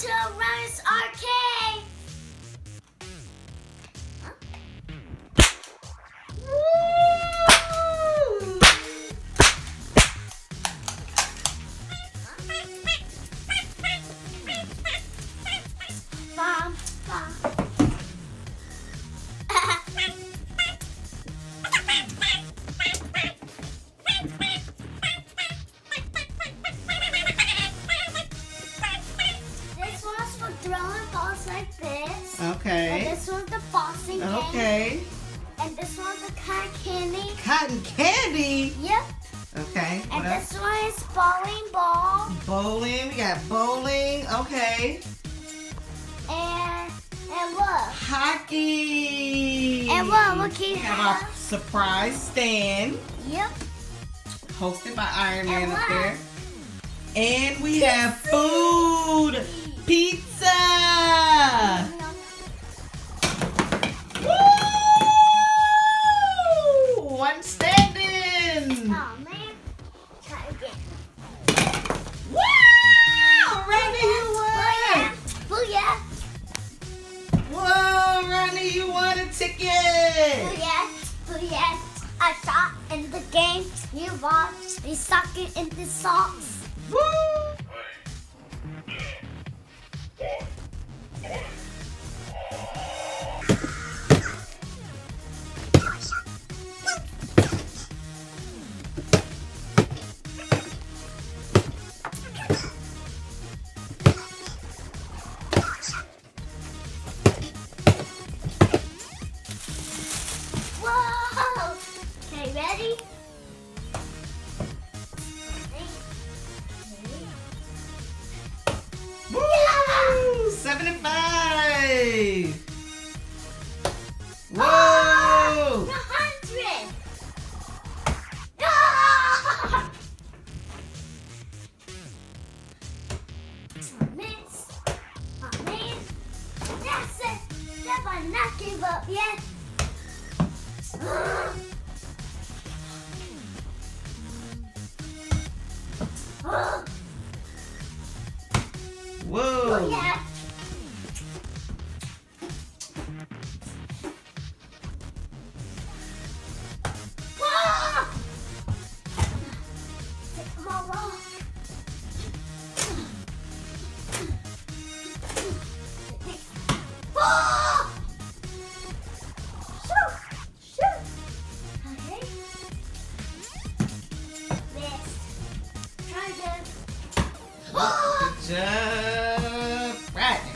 to Rodney's arcade. Bum, bum. This one's for throwing balls like this. Okay. And this one's the boxing game. Okay. And this one's the cotton candy. Cotton candy. Yep. Okay. And What else? this one is bowling ball. Bowling. We got bowling. Okay. And look. Hockey. And look We you have our have. surprise stand Yep. hosted by Iron Man And up what? there. And we have food. Pizza. Woo! One standing. Oh man. Try again. Wow! Rodney, you won! Booyah. Whoa, Rodney, you won a ticket! Booyah. Booyah. I shot in the game. You watch me sucking in the socks. Woo! Whoa. Okay, ready? Woo! 75! Whoa! 100. Ah! Miss. Oh, man. That's it. Never not give up yet. Oh, Whoa! yeah. Whoa! Come on, roll. Whoa! Shoot! Shoot! Okay. Missed. Try again. Good job, Rodney.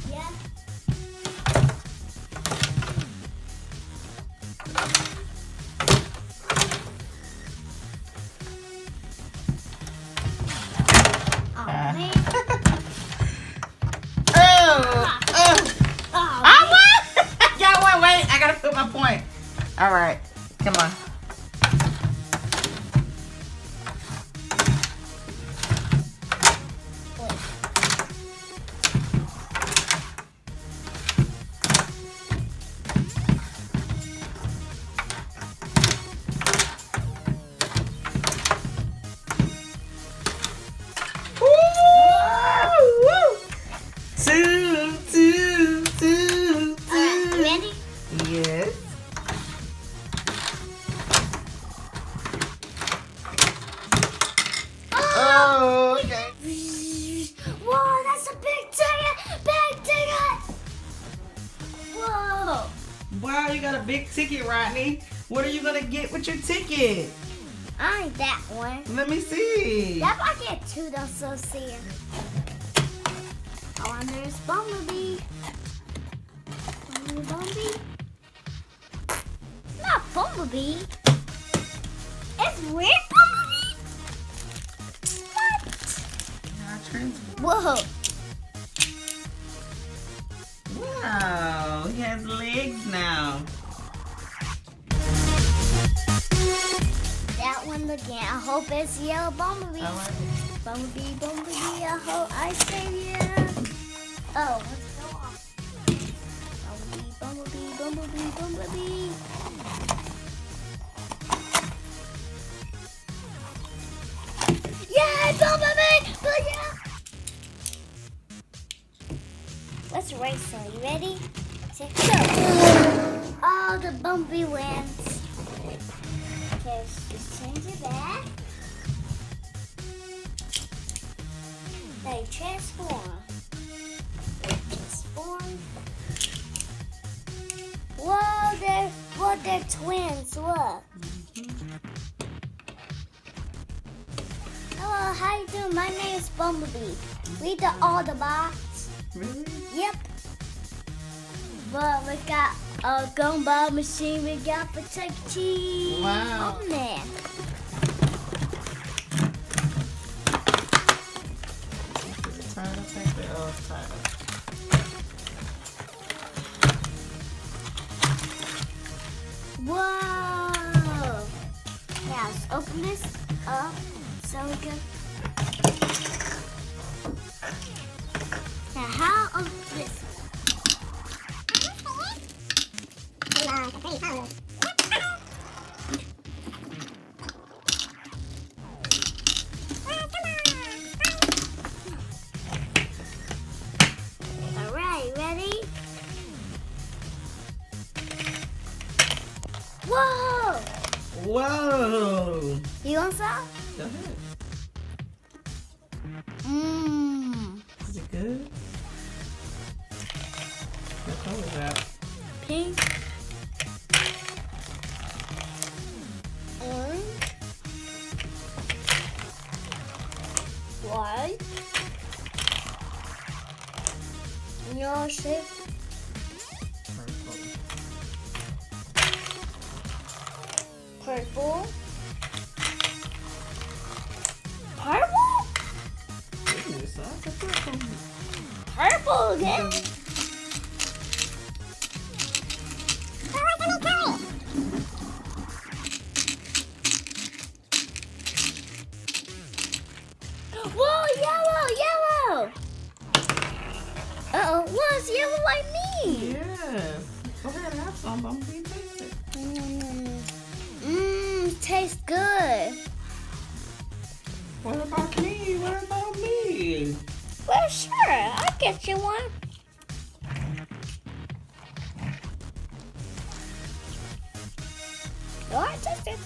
Yeah. Oh, man. Oh! Oh! Oh, I won! Y'all won. Wait, I gotta put my point. All right, come on. Woo! Woo! Two. ready? Yes. Oh, okay. Whoa, that's a big ticket! Big ticket! Whoa! Wow, you got a big ticket, Rodney. What are you gonna get with your ticket? I ain't that one. Let me see. That might get two though, so see it. I wonder if it's Bumblebee. Bumblebee? Not Bumblebee. It's Red Bumblebee? What? Whoa. Wow, he has legs now. one again. I hope it's yellow bumblebee. All right. Bumblebee, bumblebee, I hope I save you. Oh, let's go off. Bumblebee, bumblebee, bumblebee, bumblebee. Yay, bumblebee! Oh, yeah. Let's race, so you ready? Set, go! Oh, the bumblebee wins. Okay, just change it back. They transform. Transform. Whoa, they're twins. Look. Hello, how you doing? My name is Bumblebee. Read the Autobots. Really? Yep. But we got a gumball machine. We got the Chuckie Cheese. Wow. Oh man. Take the title. Whoa! Now let's open this up so we can. Now how open this? Alright, ready? Whoa! Whoa! You want some? Go ahead. Mmm. Is it good? What color is that? Pink. Orange. White. Yellow shape. Purple. Purple? Goodness, that's a purple. Purple again? Whoa, yellow! Uh-oh, what's yellow like me? Yes. Go ahead and have some. Bumblebee, taste it. Tastes good. What about me? What about me? Well, sure, I'll get you one. Go ahead, taste it.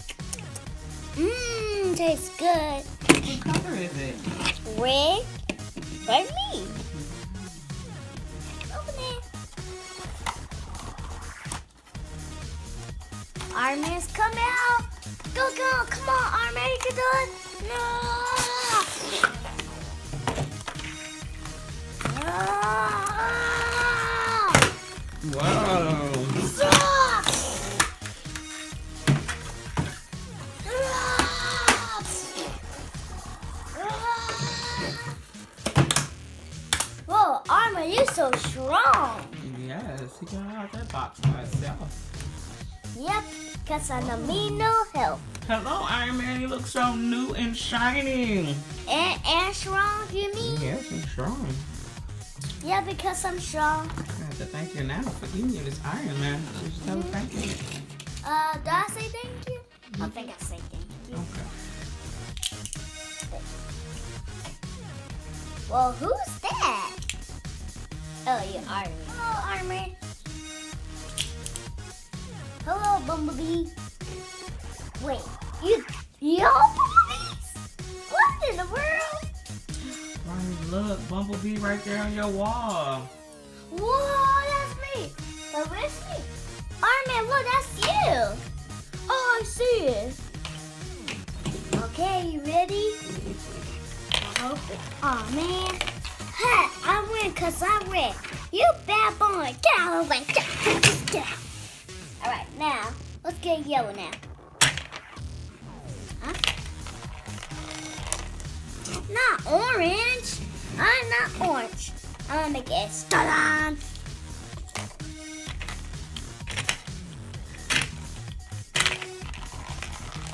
Tastes good. What color is it? Red, like me. Open it. Armin's coming out. Go, come on, Armin, you can do it. No. Wow. Stop. Whoa, Armin, you're so strong. Yes, he got out that box by himself. Yep, because I don't need no help. Hello, Iron Man. You look so new and shiny. And strong, you mean? Yes, you're strong. Yeah, because I'm strong. I have to thank you now for giving you this Iron Man. Just tell him thank you. Do I say thank you? I think I say thank you. Okay. Well, who's that? Oh, you're Iron Man. Hello, Iron Man. Hello, Bumblebee. Wait, you're bumblebees? What in the world? Ronnie, look, Bumblebee right there on your wall. Whoa, that's me. But where's me? Iron Man, look, that's you. Oh, I see it. Okay, you ready? Oh, man. Hey, I win because I'm red. You bad boy. Get out of the way. Get out. All right, now, let's get yellow now. Huh? Not orange. I'm not orange. I'm going to make it start on.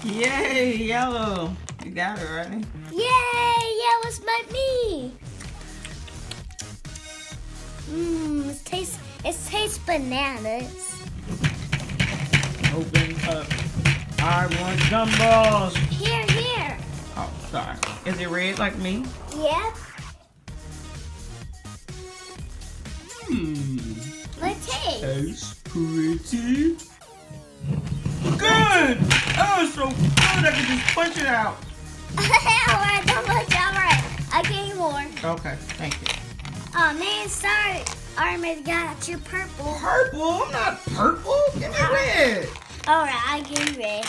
Yay, yellow. You got it, Rodney. Yay, yellow's my me. It tastes bananas. Open up. I want gumballs. Here. Oh, sorry. Is it red like me? Yep. Let's taste. Tastes pretty good. Oh, it's so good. I can just punch it out. Alright, don't look alright. I gave more. Okay, thank you. Oh man, sorry. Armin got you purple. Purple? I'm not purple. Give me red. Alright, I give you red.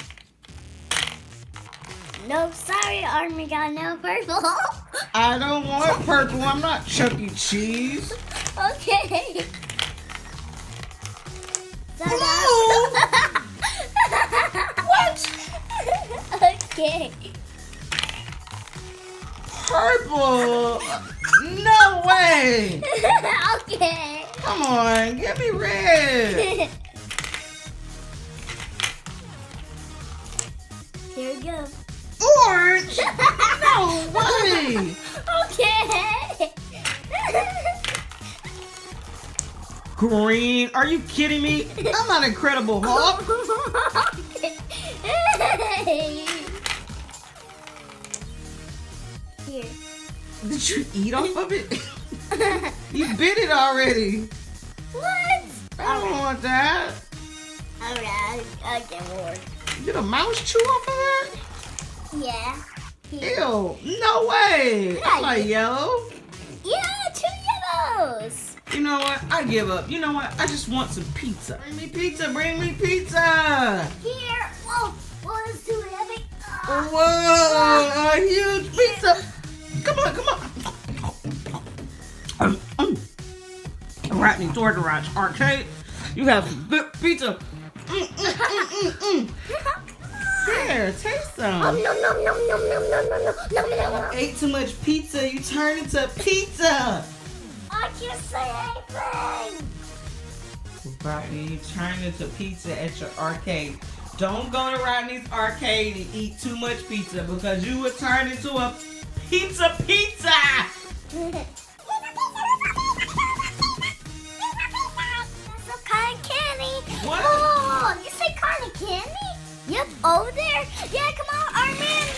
Nope, sorry, Armin got no purple. I don't want purple. I'm not Chuckie Cheese. Okay. Oh! What? Okay. Purple? No way. Okay. Come on, give me red. Here we go. Orange? No way. Okay. Green? Are you kidding me? I'm not Incredible Hulk. Here. Did you eat off of it? You bit it already. What? I don't want that. Alright, I'll get more. Did a mouse chew off of that? Yeah. Here. Ew, no way. I like yellow. Yeah, 2 yellows. You know what? I give up. You know what? I just want some pizza. Bring me pizza. Bring me pizza. Here. Whoa, it's too heavy. Whoa, a huge pizza. Come on. Rodney, Toy Garage Arcade. You have some good pizza. Here, taste some. Nom, nom, nom, nom, nom, nom, nom, nom, nom, nom, nom. Ate too much pizza. You turned into pizza. I can't say anything. Rodney, you turned into pizza at your arcade. Don't go to Rodney's arcade and eat too much pizza because you would turn into a pizza. That's some cotton candy. What? Oh, you say cotton candy? Yep, over there. Yeah, come on, Armin.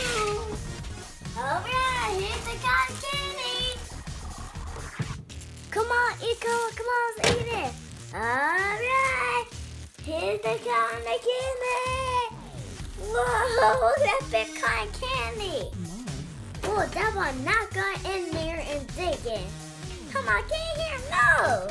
Alright, here's the cotton candy. Come on, eat it. Alright, here's the cotton candy. Whoa, look at that big cotton candy. Oh, that one not got in there and digging. Come on, get in here. No.